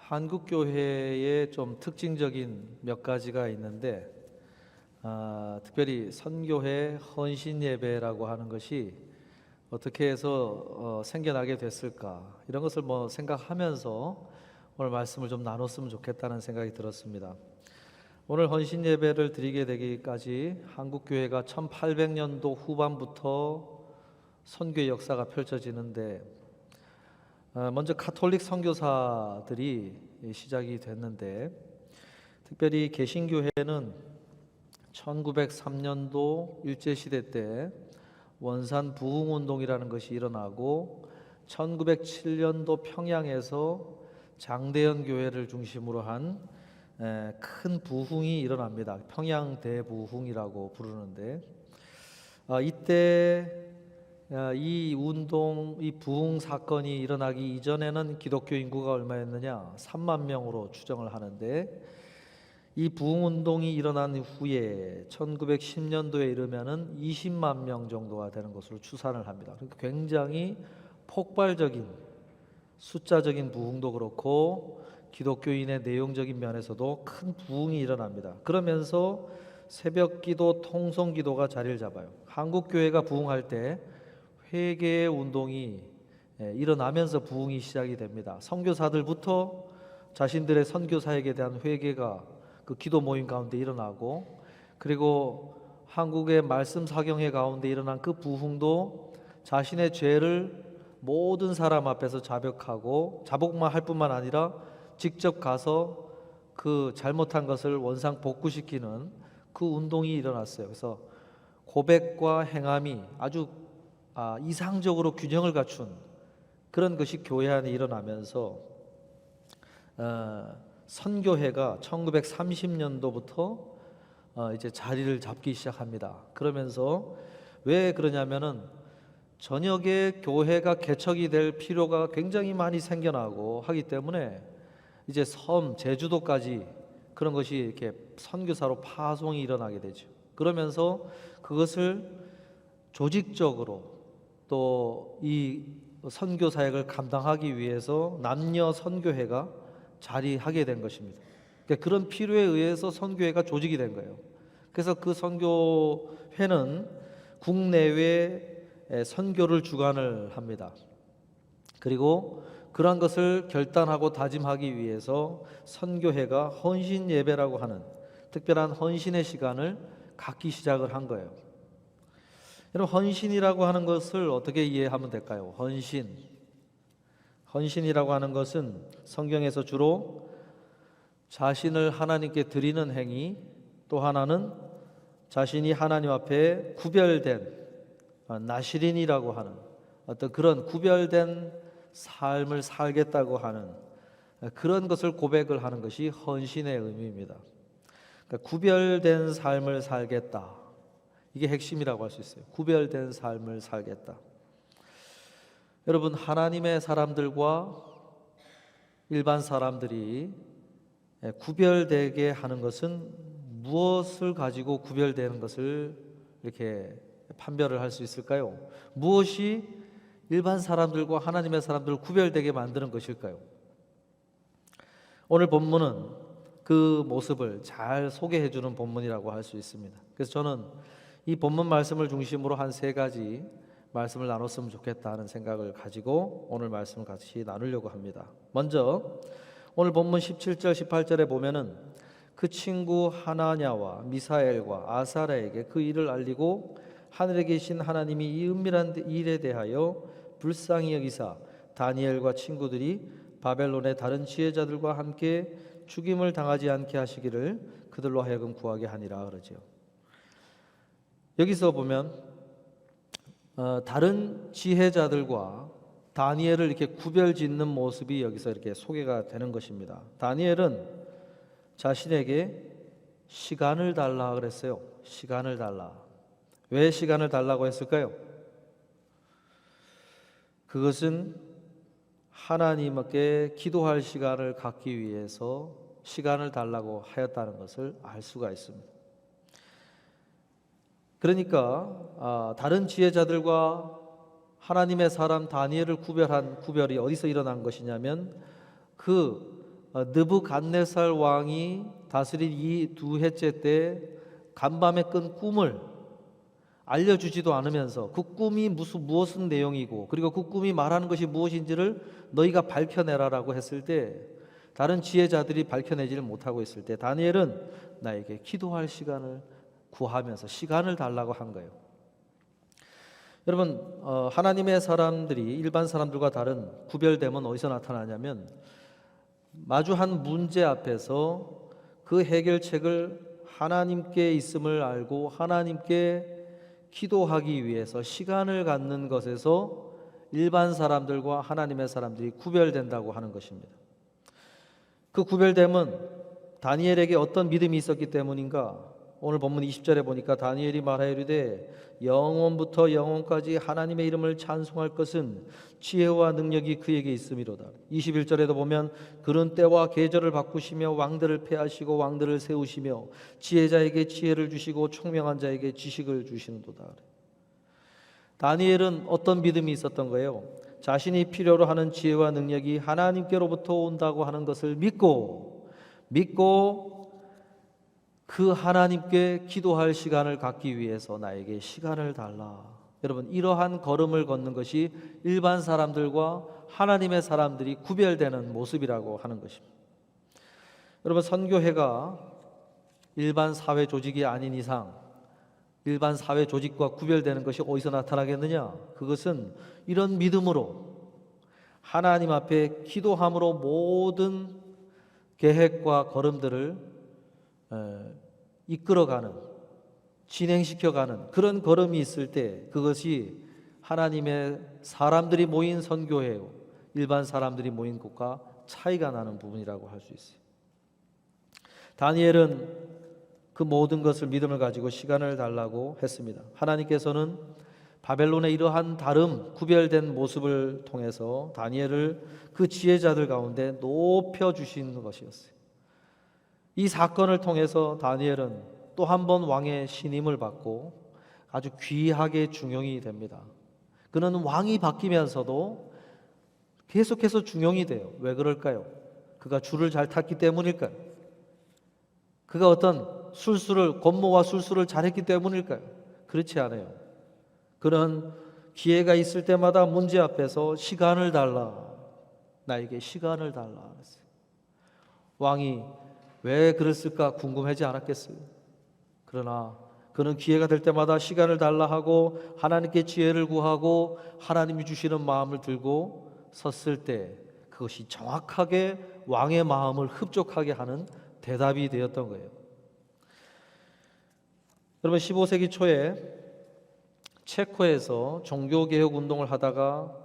한국 교회에 좀 특징적인 몇 가지가 있는데, 특별히 선교회 헌신 예배라고 하는 것이 어떻게 해서 생겨나게 됐을까, 이런 것을 생각하면서 오늘 말씀을 좀 나눴으면 좋겠다는 생각이 들었습니다. 오늘 헌신 예배를 드리게 되기까지 한국 교회가 1800년도 후반부터 선교 역사가 펼쳐지는데, 먼저 카톨릭 선교사들이 시작이 됐는데, 특별히 개신교회는 1903년도 일제시대 때 원산 부흥운동이라는 것이 일어나고 1907년도 평양에서 장대현 교회를 중심으로 한 큰 부흥이 일어납니다. 평양 대부흥이라고 부르는데, 이때 이 운동, 이 부흥 사건이 일어나기 이전에는 기독교 인구가 얼마였느냐? 3만 명으로 추정을 하는데, 이 부흥 운동이 일어난 후에 1910년도에 이르면은 20만 명 정도가 되는 것으로 추산을 합니다. 그러니까 굉장히 폭발적인 숫자적인 부흥도 그렇고 기독교인의 내용적인 면에서도 큰 부흥이 일어납니다. 그러면서 새벽 기도, 통성 기도가 자리를 잡아요. 한국 교회가 부흥할 때 회개의 운동이 일어나면서 부흥이 시작이 됩니다. 선교사들부터 자신들의 선교사에게 대한 회개가 그 기도 모임 가운데 일어나고, 그리고 한국의 말씀 사경회 가운데 일어난 그 부흥도 자신의 죄를 모든 사람 앞에서 자복하고, 자복만 할 뿐만 아니라 직접 가서 그 잘못한 것을 원상 복구시키는 그 운동이 일어났어요. 그래서 고백과 행함이 아주 이상적으로 균형을 갖춘 그런 것이 교회 안에 일어나면서 선교회가 1930년도부터 이제 자리를 잡기 시작합니다. 그러면서 왜 그러냐면은 저녁에 교회가 개척이 될 필요가 굉장히 많이 생겨나고 하기 때문에 이제 섬, 제주도까지 그런 것이 이렇게 선교사로 파송이 일어나게 되죠. 그러면서 그것을 조직적으로 또 이 선교 사역을 감당하기 위해서 남녀 선교회가 자리하게 된 것입니다. 그러니까 그런 필요에 의해서 선교회가 조직이 된 거예요. 그래서 그 선교회는 국내외 선교를 주관을 합니다. 그리고 그러한 것을 결단하고 다짐하기 위해서 선교회가 헌신 예배라고 하는 특별한 헌신의 시간을 갖기 시작을 한 거예요. 여러분, 헌신이라고 하는 것을 어떻게 이해하면 될까요? 헌신이라고 하는 것은 성경에서 주로 자신을 하나님께 드리는 행위, 또 하나는 자신이 하나님 앞에 구별된 나시린이라고 하는 어떤 그런 구별된 삶을 살겠다고 하는 그런 것을 고백을 하는 것이 헌신의 의미입니다. 그러니까 구별된 삶을 살겠다, 이게 핵심이라고 할 수 있어요. 구별된 삶을 살겠다. 여러분, 하나님의 사람들과 일반 사람들이 구별되게 하는 것은 무엇을 가지고 구별되는 것을 이렇게 판별을 할 수 있을까요? 무엇이 일반 사람들과 하나님의 사람들을 구별되게 만드는 것일까요? 오늘 본문은 그 모습을 잘 소개해 주는 본문이라고 할 수 있습니다. 그래서 저는 이 본문 말씀을 중심으로 한 세 가지 말씀을 나눴으면 좋겠다 하는 생각을 가지고 오늘 말씀을 같이 나누려고 합니다. 먼저 오늘 본문 17절 18절에 보면은 그 친구 하나냐와 미사엘과 아사랴에게 그 일을 알리고 하늘에 계신 하나님이 이 은밀한 일에 대하여 불쌍히 여기사 다니엘과 친구들이 바벨론의 다른 지혜자들과 함께 죽임을 당하지 않게 하시기를 그들로 하여금 구하게 하니라 그러죠. 여기서 보면 다른 지혜자들과 다니엘을 이렇게 구별짓는 모습이 여기서 이렇게 소개가 되는 것입니다. 다니엘은 자신에게 시간을 달라 그랬어요. 시간을 달라. 왜 시간을 달라고 했을까요? 그것은 하나님께 기도할 시간을 갖기 위해서 시간을 달라고 하였다는 것을 알 수가 있습니다. 그러니까 다른 지혜자들과 하나님의 사람 다니엘을 구별한 구별이 어디서 일어난 것이냐면 그 느부갓네살 왕이 다스린 이 두 해째 때 간밤에 꾼 꿈을 알려주지도 않으면서 그 꿈이 무엇은 내용이고 그리고 그 꿈이 말하는 것이 무엇인지를 너희가 밝혀내라라고 했을 때 다른 지혜자들이 밝혀내지를 못하고 있을 때 다니엘은 나에게 기도할 시간을 구하면서 시간을 달라고 한 거예요. 여러분, 하나님의 사람들이 일반 사람들과 다른 구별됨은 어디서 나타나냐면 마주한 문제 앞에서 그 해결책을 하나님께 있음을 알고 하나님께 기도하기 위해서 시간을 갖는 것에서 일반 사람들과 하나님의 사람들이 구별된다고 하는 것입니다. 그 구별됨은 다니엘에게 어떤 믿음이 있었기 때문인가? 오늘 본문 20절에 보니까 다니엘이 말하이르되 영원부터 영원까지 하나님의 이름을 찬송할 것은 지혜와 능력이 그에게 있음이로다. 21절에도 보면 그런 때와 계절을 바꾸시며 왕들을 패하시고 왕들을 세우시며 지혜자에게 지혜를 주시고 총명한 자에게 지식을 주시는도다. 다니엘은 어떤 믿음이 있었던 거예요? 자신이 필요로 하는 지혜와 능력이 하나님께로부터 온다고 하는 것을 믿고 그 하나님께 기도할 시간을 갖기 위해서 나에게 시간을 달라. 여러분, 이러한 걸음을 걷는 것이 일반 사람들과 하나님의 사람들이 구별되는 모습이라고 하는 것입니다. 여러분, 선교회가 일반 사회 조직이 아닌 이상 일반 사회 조직과 구별되는 것이 어디서 나타나겠느냐? 그것은 이런 믿음으로 하나님 앞에 기도함으로 모든 계획과 걸음들을 이끌어가는, 진행시켜가는 그런 걸음이 있을 때 그것이 하나님의 사람들이 모인 선교회요, 일반 사람들이 모인 곳과 차이가 나는 부분이라고 할 수 있어요. 다니엘은 그 모든 것을 믿음을 가지고 시간을 달라고 했습니다. 하나님께서는 바벨론의 이러한 다름, 구별된 모습을 통해서 다니엘을 그 지혜자들 가운데 높여주시는 것이었어요. 이 사건을 통해서 다니엘은 또 한 번 왕의 신임을 받고 아주 귀하게 중용이 됩니다. 그는 왕이 바뀌면서도 계속해서 중용이 돼요. 왜 그럴까요? 그가 줄을 잘 탔기 때문일까요? 그가 어떤 권모와 술수를 잘했기 때문일까요? 그렇지 않아요. 그는 기회가 있을 때마다 문제 앞에서 시간을 달라, 나에게 시간을 달라 그랬어요. 왕이 왜 그랬을까 궁금하지 않았겠어요? 그러나 그는 기회가 될 때마다 시간을 달라 하고 하나님께 지혜를 구하고 하나님이 주시는 마음을 들고 섰을 때 그것이 정확하게 왕의 마음을 흡족하게 하는 대답이 되었던 거예요. 여러분, 15세기 초에 체코에서 종교개혁 운동을 하다가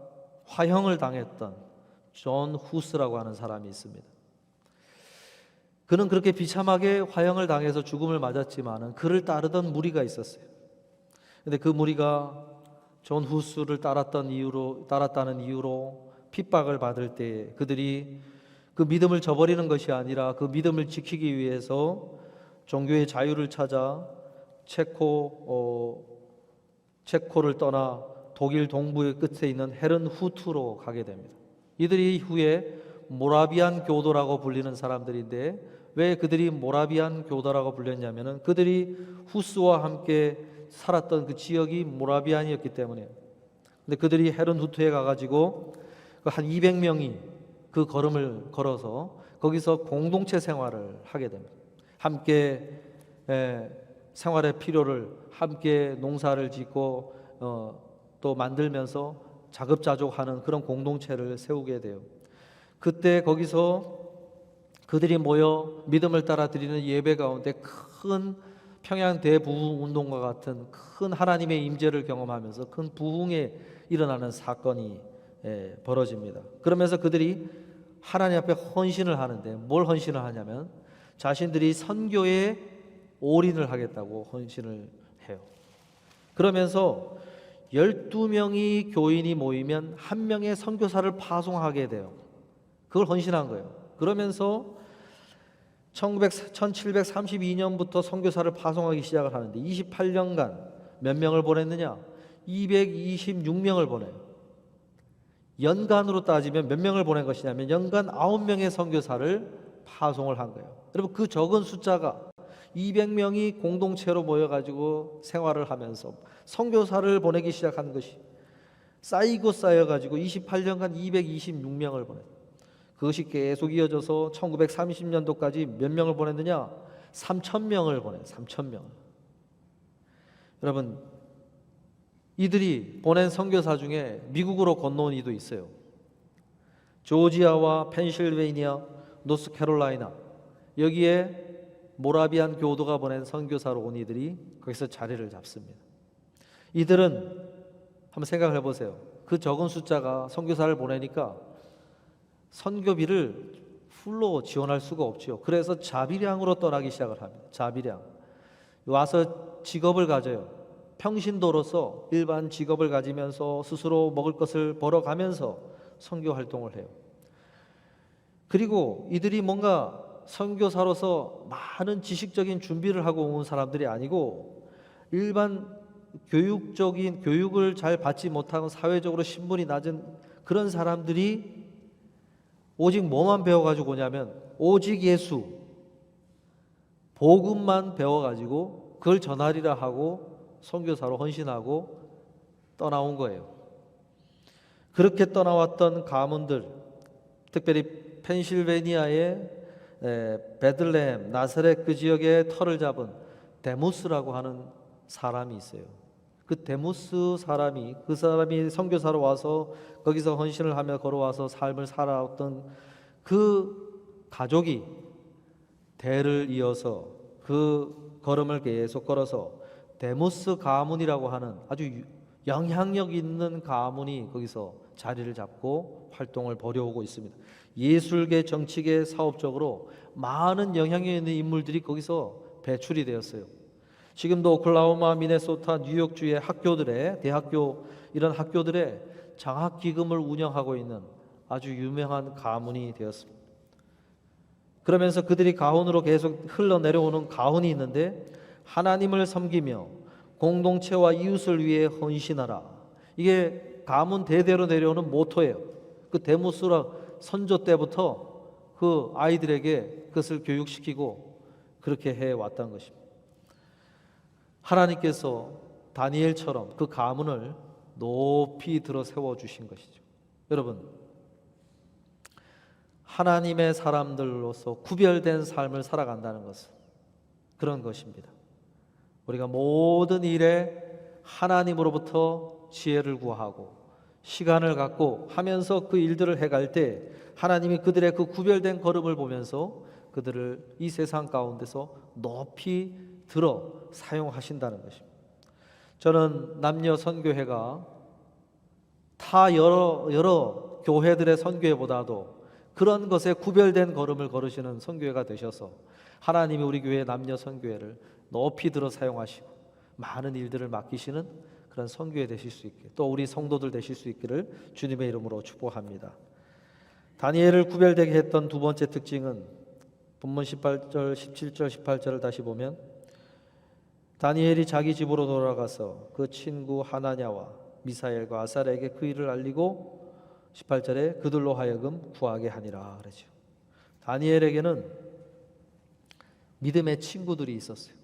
화형을 당했던 존 후스라고 하는 사람이 있습니다. 그는 그렇게 비참하게 화형을 당해서 죽음을 맞았지만 그를 따르던 무리가 있었어요. 그런데 그 무리가 존 후스를 따랐다는 이유로 핍박을 받을 때 그들이 그 믿음을 저버리는 것이 아니라 그 믿음을 지키기 위해서 종교의 자유를 찾아 체코를 떠나 독일 동부의 끝에 있는 헤른후트로 가게 됩니다. 이들이 후에 모라비안 교도라고 불리는 사람들인데 왜 그들이 모라비안 교도라고 불렸냐면은 그들이 후스와 함께 살았던 그 지역이 모라비안이었기 때문에. 근데 그들이 헤른후트에 가가지고 한 200명이 그 걸음을 걸어서 거기서 공동체 생활을 하게 됩니다. 함께 생활의 필요를 함께 농사를 짓고 또 만들면서 자급자족하는 그런 공동체를 세우게 돼요. 그때 거기서 그들이 모여 믿음을 따라 드리는 예배 가운데 큰 평양 대부흥 운동과 같은 큰 하나님의 임재를 경험하면서 큰 부흥에 일어나는 사건이 벌어집니다. 그러면서 그들이 하나님 앞에 헌신을 하는데 뭘 헌신을 하냐면 자신들이 선교에 올인을 하겠다고 헌신을 해요. 그러면서 12명이 교인이 모이면 한 명의 선교사를 파송하게 돼요. 그걸 헌신한 거예요. 그러면서 1732년부터 선교사를 파송하기 시작을 하는데 28년간 몇 명을 보냈느냐? 226명을 보내요. 연간으로 따지면 몇 명을 보낸 것이냐면 연간 9명의 선교사를 파송을 한 거예요. 여러분, 그 적은 숫자가 200명이 공동체로 모여가지고 생활을 하면서 선교사를 보내기 시작한 것이 쌓이고 쌓여가지고 28년간 226명을 보냈어요. 그것이 계속 이어져서 1930년도까지 몇 명을 보냈느냐? 3,000명을 보내요. 3,000명을. 여러분, 이들이 보낸 선교사 중에 미국으로 건너온 이도 있어요. 조지아와 펜실베이니아, 노스캐롤라이나, 여기에 모라비안 교도가 보낸 선교사로 온 이들이 거기서 자리를 잡습니다. 이들은 한번 생각을 해보세요. 그 적은 숫자가 선교사를 보내니까 선교비를 풀로 지원할 수가 없죠. 그래서 자비량으로 떠나기 시작을 합니다. 자비량. 와서 직업을 가져요. 평신도로서 일반 직업을 가지면서 스스로 먹을 것을 벌어가면서 선교 활동을 해요. 그리고 이들이 뭔가 선교사로서 많은 지식적인 준비를 하고 온 사람들이 아니고 일반 교육적인 교육을 잘 받지 못하고 사회적으로 신분이 낮은 그런 사람들이 오직 뭐만 배워가지고 오냐면 오직 예수 복음만 배워가지고 그걸 전하리라 하고 선교사로 헌신하고 떠나온 거예요. 그렇게 떠나왔던 가문들, 특별히 펜실베니아의 베들레헴, 나사렛 그 지역에 터를 잡은 데모스라고 하는 사람이 있어요. 그 데모스 사람이, 그 사람이 선교사로 와서 거기서 헌신을 하며 걸어와서 삶을 살아왔던 그 가족이 대를 이어서 그 걸음을 계속 걸어서 데모스 가문이라고 하는 아주 영향력 있는 가문이 거기서 자리를 잡고 활동을 벌여오고 있습니다. 예술계, 정치계, 사업적으로 많은 영향력 있는 인물들이 거기서 배출이 되었어요. 지금도 오클라호마, 미네소타, 뉴욕주의 학교들의 대학교 이런 학교들의 장학기금을 운영하고 있는 아주 유명한 가문이 되었습니다. 그러면서 그들이 가훈으로 계속 흘러내려오는 가훈이 있는데 하나님을 섬기며 공동체와 이웃을 위해 헌신하라. 이게 가문 대대로 내려오는 모토예요. 그 데모스라 선조 때부터 그 아이들에게 그것을 교육시키고 그렇게 해왔던 것입니다. 하나님께서 다니엘처럼 그 가문을 높이 들어 세워주신 것이죠. 여러분, 하나님의 사람들로서 구별된 삶을 살아간다는 것은 그런 것입니다. 우리가 모든 일에 하나님으로부터 지혜를 구하고 시간을 갖고 하면서 그 일들을 해갈 때 하나님이 그들의 그 구별된 걸음을 보면서 그들을 이 세상 가운데서 높이 들어 사용하신다는 것입니다. 저는 남녀 선교회가 타 여러 교회들의 선교회보다도 그런 것에 구별된 걸음을 걸으시는 선교회가 되셔서 하나님이 우리 교회 남녀 선교회를 높이 들어 사용하시고 많은 일들을 맡기시는 그런 선교회 되실 수 있게, 또 우리 성도들 되실 수 있기를 주님의 이름으로 축복합니다. 다니엘을 구별되게 했던 두 번째 특징은 본문 18절, 17절, 18절을 다시 보면 다니엘이 자기 집으로 돌아가서 그 친구 하나냐와 미사엘과 아사랴에게 그 일을 알리고 18절에 그들로 하여금 구하게 하니라 그러죠. 다니엘에게는 믿음의 친구들이 있었어요.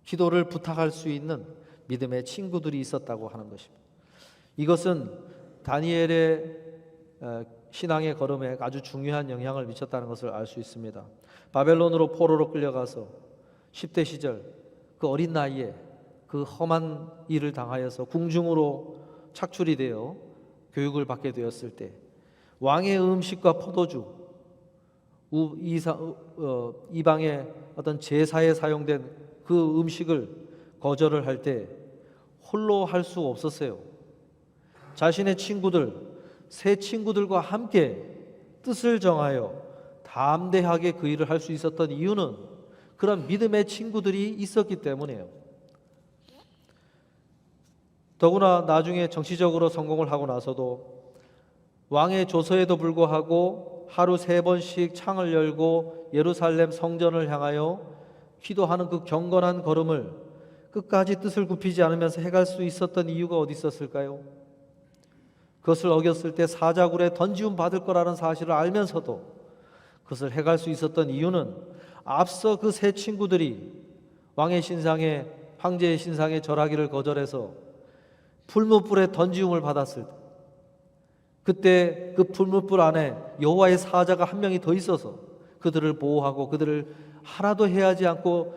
기도를 부탁할 수 있는 믿음의 친구들이 있었다고 하는 것입니다. 이것은 다니엘의 신앙의 걸음에 아주 중요한 영향을 미쳤다는 것을 알 수 있습니다. 바벨론으로 포로로 끌려가서 10대 시절 그 어린 나이에 그 험한 일을 당하여서 궁중으로 착출이 되어 교육을 받게 되었을 때 왕의 음식과 포도주, 이방의 어떤 제사에 사용된 그 음식을 거절을 할 때 홀로 할 수 없었어요. 자신의 친구들, 새 친구들과 함께 뜻을 정하여 담대하게 그 일을 할 수 있었던 이유는 그런 믿음의 친구들이 있었기 때문이에요. 더구나 나중에 정치적으로 성공을 하고 나서도 왕의 조서에도 불구하고 하루 3번씩 창을 열고 예루살렘 성전을 향하여 기도하는 그 경건한 걸음을 끝까지 뜻을 굽히지 않으면서 해갈 수 있었던 이유가 어디 있었을까요? 그것을 어겼을 때 사자굴에 던지움 받을 거라는 사실을 알면서도 그것을 해갈 수 있었던 이유는 앞서 그 세 친구들이 왕의 신상에, 황제의 신상에 절하기를 거절해서 풀무불에 던지움을 받았을 때, 그때 그 풀무불 안에 여호와의 사자가 한 명이 더 있어서 그들을 보호하고 그들을 하나도 해하지 않고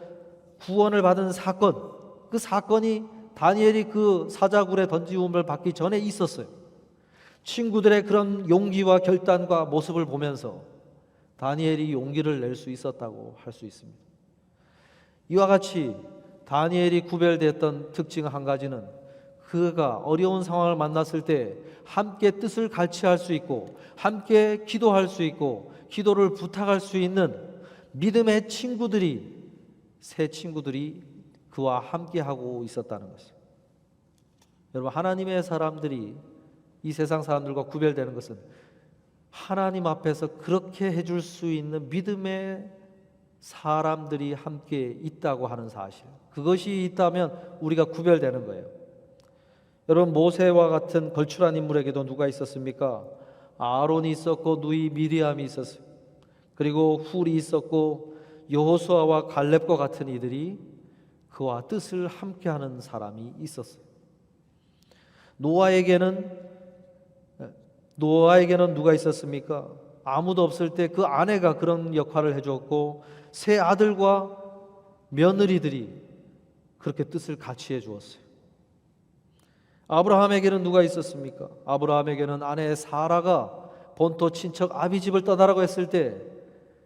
구원을 받은 사건, 그 사건이 다니엘이 그 사자굴에 던지움을 받기 전에 있었어요. 친구들의 그런 용기와 결단과 모습을 보면서 다니엘이 용기를 낼 수 있었다고 할 수 있습니다. 이와 같이 다니엘이 구별됐던 특징 한 가지는 그가 어려운 상황을 만났을 때 함께 뜻을 같이 할 수 있고 함께 기도할 수 있고 기도를 부탁할 수 있는 믿음의 친구들이, 세 친구들이 그와 함께 하고 있었다는 것이죠. 여러분, 하나님의 사람들이 이 세상 사람들과 구별되는 것은 하나님 앞에서 그렇게 해줄 수 있는 믿음의 사람들이 함께 있다고 하는 사실, 그것이 있다면 우리가 구별되는 거예요. 여러분, 모세와 같은 걸출한 인물에게도 누가 있었습니까? 아론이 있었고 누이 미리암이 있었어요. 그리고 훌이 있었고 여호수아와 갈렙과 같은 이들이 그와 뜻을 함께하는 사람이 있었어요. 노아에게는 누가 있었습니까? 아무도 없을 때 그 아내가 그런 역할을 해주었고 세 아들과 며느리들이 그렇게 뜻을 같이 해주었어요. 아브라함에게는 누가 있었습니까? 아브라함에게는 아내 사라가 본토 친척 아비 집을 떠나라고 했을 때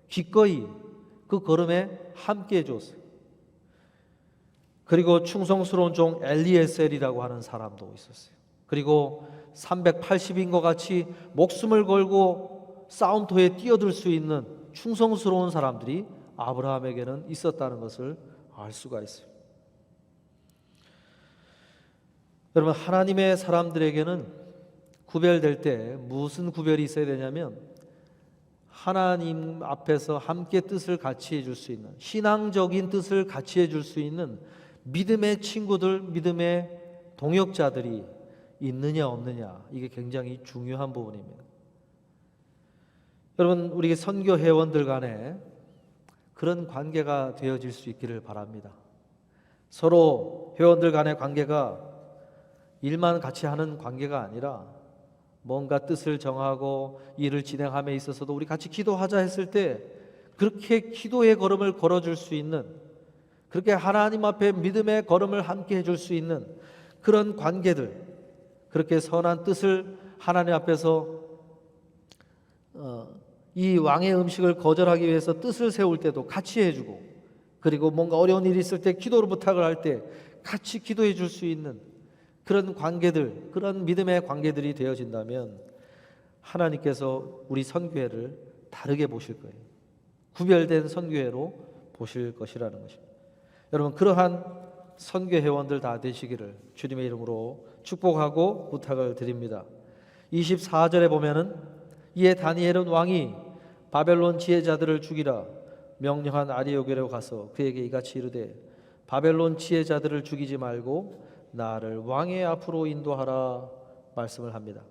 기꺼이 그 걸음에 함께 해주었어요. 그리고 충성스러운 종 엘리에셀이라고 하는 사람도 있었어요. 그리고 380인과 같이 목숨을 걸고 싸움터에 뛰어들 수 있는 충성스러운 사람들이 아브라함에게는 있었다는 것을 알 수가 있어요. 여러분, 하나님의 사람들에게는 구별될 때 무슨 구별이 있어야 되냐면 하나님 앞에서 함께 뜻을 같이 해줄 수 있는, 신앙적인 뜻을 같이 해줄 수 있는 믿음의 친구들, 믿음의 동역자들이 있느냐 없느냐, 이게 굉장히 중요한 부분입니다. 여러분, 우리 선교 회원들 간에 그런 관계가 되어질 수 있기를 바랍니다. 서로 회원들 간의 관계가 일만 같이 하는 관계가 아니라 뭔가 뜻을 정하고 일을 진행함에 있어서도 우리 같이 기도하자 했을 때 그렇게 기도의 걸음을 걸어줄 수 있는, 그렇게 하나님 앞에 믿음의 걸음을 함께 해줄 수 있는 그런 관계들, 그렇게 선한 뜻을 하나님 앞에서 이 왕의 음식을 거절하기 위해서 뜻을 세울 때도 같이 해주고, 그리고 뭔가 어려운 일이 있을 때 기도를 부탁을 할 때 같이 기도해 줄 수 있는 그런 관계들, 그런 믿음의 관계들이 되어진다면 하나님께서 우리 선교회를 다르게 보실 거예요. 구별된 선교회로 보실 것이라는 것입니다. 여러분, 그러한 선교회원들 다 되시기를 주님의 이름으로 축복하고 부탁을 드립니다. 24절에 보면은 이에 다니엘은 왕이 바벨론 지혜자들을 죽이라 명령한 아리오게로 가서 그에게 이같이 이르되 바벨론 지혜자들을 죽이지 말고 나를 왕의 앞으로 인도하라 말씀을 합니다.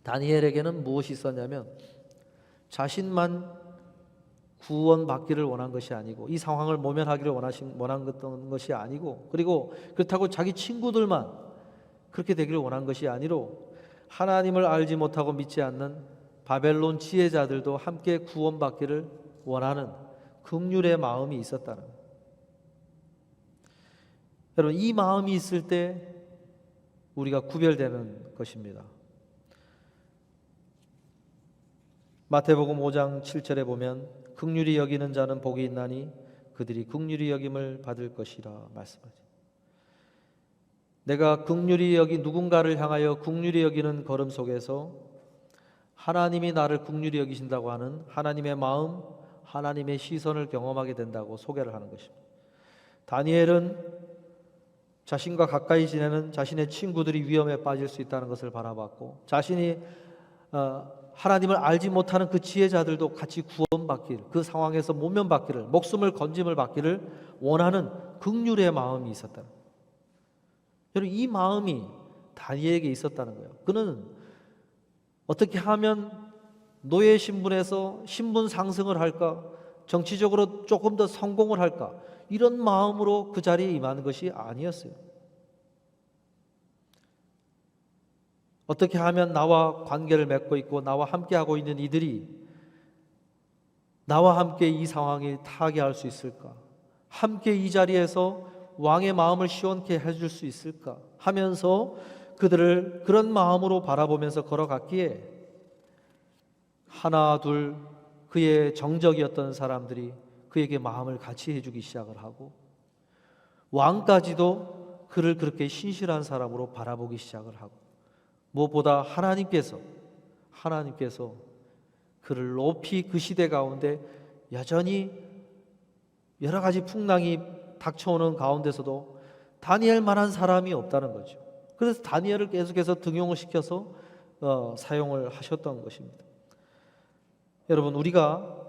다니엘에게는 무엇이 있었냐면 자신만 구원받기를 원한 것이 아니고 이 상황을 모면하기를 원한 것이 아니고, 그리고 그렇다고 자기 친구들만 그렇게 되기를 원한 것이 아니로 하나님을 알지 못하고 믿지 않는 바벨론 지혜자들도 함께 구원받기를 원하는 긍휼의 마음이 있었다는 거예요. 여러분, 이 마음이 있을 때 우리가 구별되는 것입니다. 마태복음 5장 7절에 보면 긍휼히 여기는 자는 복이 있나니 그들이 긍휼히 여김을 받을 것이라 말씀하죠. 내가 긍휼히 여기 누군가를 향하여 긍휼히 여기는 걸음 속에서 하나님이 나를 긍휼히 여기신다고 하는 하나님의 마음, 하나님의 시선을 경험하게 된다고 소개를 하는 것입니다. 다니엘은 자신과 가까이 지내는 자신의 친구들이 위험에 빠질 수 있다는 것을 바라봤고, 자신이 하나님을 알지 못하는 그 지혜자들도 같이 구원받기를, 그 상황에서 모면받기를, 목숨을 건짐을 받기를 원하는 긍휼의 마음이 있었다. 여러분, 이 마음이 다니엘에게 있었다는 거예요. 그는 어떻게 하면 노예 신분에서 신분 상승을 할까? 정치적으로 조금 더 성공을 할까? 이런 마음으로 그 자리에 임하는 것이 아니었어요. 어떻게 하면 나와 관계를 맺고 있고 나와 함께하고 있는 이들이 나와 함께 이 상황을 타개할 수 있을까? 함께 이 자리에서 왕의 마음을 시원케 해줄 수 있을까? 하면서 그들을 그런 마음으로 바라보면서 걸어갔기에 하나 둘 그의 정적이었던 사람들이 그에게 마음을 같이 해주기 시작을 하고 왕까지도 그를 그렇게 신실한 사람으로 바라보기 시작을 하고 무엇보다 하나님께서 그를 높이 그 시대 가운데 여전히 여러 가지 풍랑이 닥쳐오는 가운데서도 다니엘만한 사람이 없다는 거죠. 그래서 다니엘을 계속해서 등용을 시켜서 사용을 하셨던 것입니다. 여러분, 우리가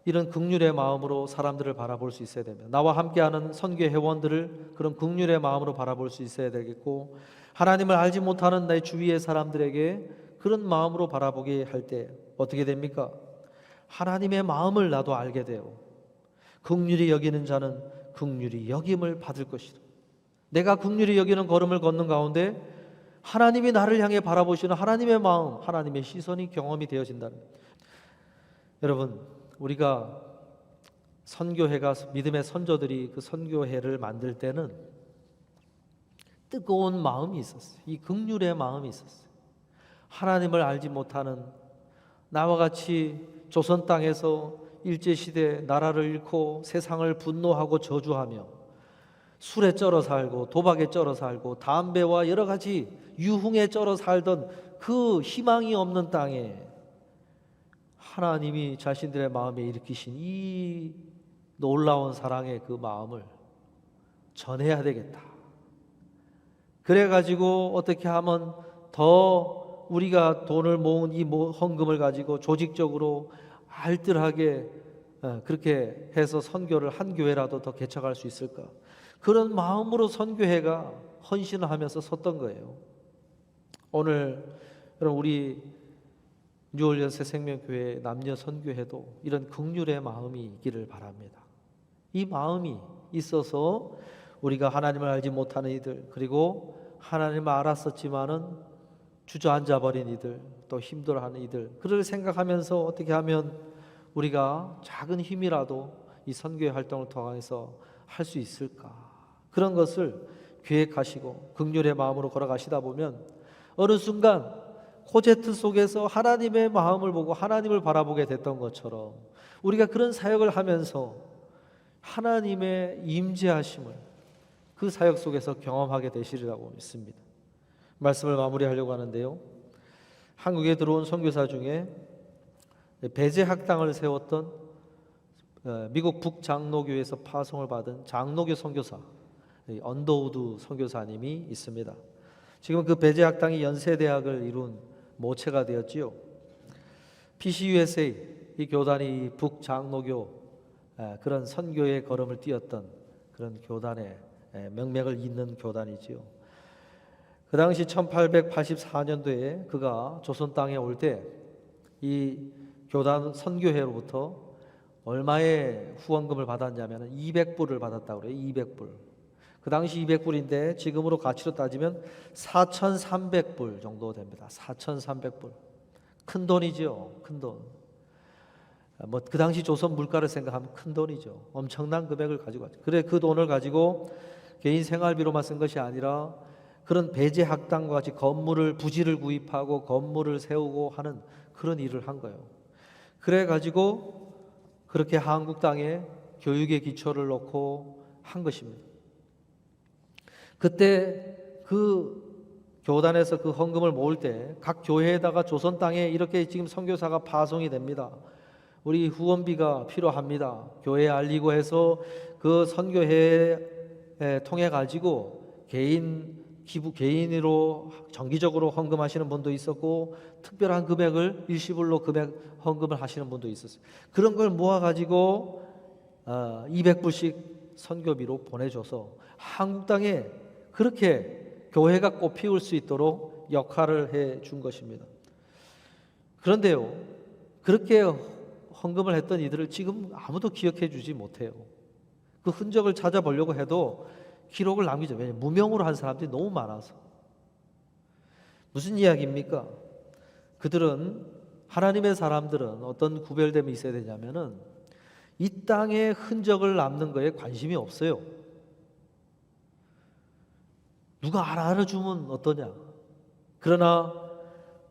이런 긍휼의 마음으로 사람들을 바라볼 수 있어야 됩니다. 나와 함께하는 선교 회원들을 그런 긍휼의 마음으로 바라볼 수 있어야 되겠고, 하나님을 알지 못하는 내 주위의 사람들에게 그런 마음으로 바라보게 할 때 어떻게 됩니까? 하나님의 마음을 나도 알게 돼요. 긍휼히 여기는 자는 긍휼히 여김을 받을 것이다. 내가 긍휼히 여기는 걸음을 걷는 가운데 하나님이 나를 향해 바라보시는 하나님의 마음, 하나님의 시선이 경험이 되어진다는 거예요. 여러분, 우리가 선교회가 믿음의 선조들이 그 선교회를 만들 때는 뜨거운 마음이 있었어요. 이 긍휼의 마음이 있었어요. 하나님을 알지 못하는 나와 같이 조선 땅에서 일제시대 나라를 잃고 세상을 분노하고 저주하며 술에 쩔어 살고 도박에 쩔어 살고 담배와 여러 가지 유흥에 쩔어 살던 그 희망이 없는 땅에 하나님이 자신들의 마음에 일으키신 이 놀라운 사랑의 그 마음을 전해야 되겠다. 그래가지고 어떻게 하면 더 우리가 돈을 모은 이 헌금을 가지고 조직적으로 알뜰하게 그렇게 해서 선교를 한 교회라도 더 개척할 수 있을까? 그런 마음으로 선교회가 헌신을 하면서 섰던 거예요. 오늘 여러분, 우리 뉴올리언스 생명교회 남녀 선교회도 이런 긍휼의 마음이 있기를 바랍니다. 이 마음이 있어서 우리가 하나님을 알지 못하는 이들, 그리고 하나님을 알았었지만은 주저앉아 버린 이들, 또 힘들어하는 이들, 그를 생각하면서 어떻게 하면 우리가 작은 힘이라도 이 선교의 활동을 통해서 할 수 있을까? 그런 것을 계획하시고 긍휼의 마음으로 걸어가시다 보면 어느 순간 코제트 속에서 하나님의 마음을 보고 하나님을 바라보게 됐던 것처럼 우리가 그런 사역을 하면서 하나님의 임재하심을 그 사역 속에서 경험하게 되시리라고 믿습니다. 말씀을 마무리하려고 하는데요, 한국에 들어온 선교사 중에 배제 학당을 세웠던 미국 북장로교에서 파송을 받은 장로교 선교사 언더우드 선교사님이 있습니다. 지금 그 배제 학당이 연세대학을 이룬 모체가 되었지요. PCUSA 이 교단이 북장로교 그런 선교의 걸음을 띄었던 그런 교단의 명맥을 잇는 교단이지요. 그 당시 1884년도에 그가 조선 땅에 올 때 이 교단 선교회로부터 얼마의 후원금을 받았냐면 200불을 받았다고 그래요. 200불. 그 당시 200불인데 지금으로 가치로 따지면 4,300불 정도 됩니다. 4,300불. 큰 돈이죠. 큰 돈. 그 당시 조선 물가를 생각하면 큰 돈이죠. 엄청난 금액을 가지고 왔죠. 그래 그 돈을 가지고 개인 생활비로만 쓴 것이 아니라 그런 배제 학당과 같이 건물을 부지를 구입하고 건물을 세우고 하는 그런 일을 한 거예요. 그래 가지고 그렇게 한국 땅에 교육의 기초를 놓고 한 것입니다. 그때 그 교단에서 그 헌금을 모을 때 각 교회에다가 조선 땅에 이렇게 지금 선교사가 파송이 됩니다. 우리 후원비가 필요합니다. 교회에 알리고 해서 그 선교회에 통해 가지고 개인으로 정기적으로 헌금하시는 분도 있었고 특별한 금액을 일시불로 헌금을 하시는 분도 있었어요. 그런 걸 모아가지고 200불씩 선교비로 보내줘서 한국 땅에 그렇게 교회가 꽃피울 수 있도록 역할을 해 준 것입니다. 그런데요, 그렇게 헌금을 했던 이들을 지금 아무도 기억해 주지 못해요. 그 흔적을 찾아보려고 해도 기록을 남기죠. 왜냐하면 무명으로 한 사람들이 너무 많아서. 무슨 이야기입니까? 그들은, 하나님의 사람들은 어떤 구별됨이 있어야 되냐면은 이 땅에 흔적을 남는 거에 관심이 없어요. 누가 알아주면 어떠냐? 그러나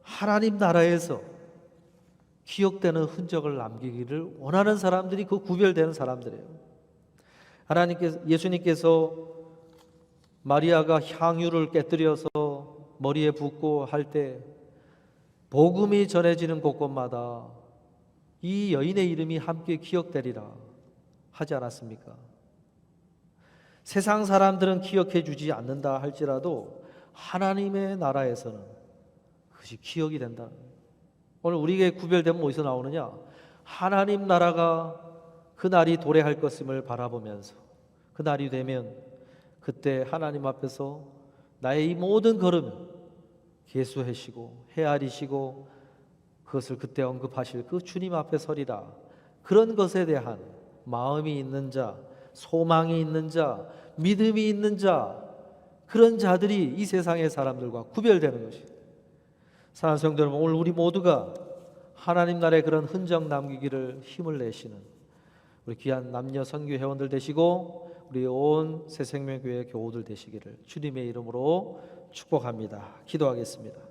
하나님 나라에서 기억되는 흔적을 남기기를 원하는 사람들이 그 구별되는 사람들이에요. 예수님께서 마리아가 향유를 깨뜨려서 머리에 붓고 할 때 복음이 전해지는 곳곳마다 이 여인의 이름이 함께 기억되리라 하지 않았습니까? 세상 사람들은 기억해 주지 않는다 할지라도 하나님의 나라에서는 그것이 기억이 된다. 오늘 우리에게 구별되면 어디서 나오느냐? 하나님 나라가 그 날이 도래할 것임을 바라보면서 그 날이 되면 그때 하나님 앞에서 나의 이 모든 걸음을 계수하시고 헤아리시고 그것을 그때 언급하실 그 주님 앞에 서리라. 그런 것에 대한 마음이 있는 자, 소망이 있는 자, 믿음이 있는 자, 그런 자들이 이 세상의 사람들과 구별되는 것입니다. 사랑하는 성도 여러분, 오늘 우리 모두가 하나님 나라의 그런 흔적 남기기를 힘을 내시는 우리 귀한 남녀 선교 회원들 되시고 우리 온 새생명교회 교우들 되시기를 주님의 이름으로 축복합니다. 기도하겠습니다.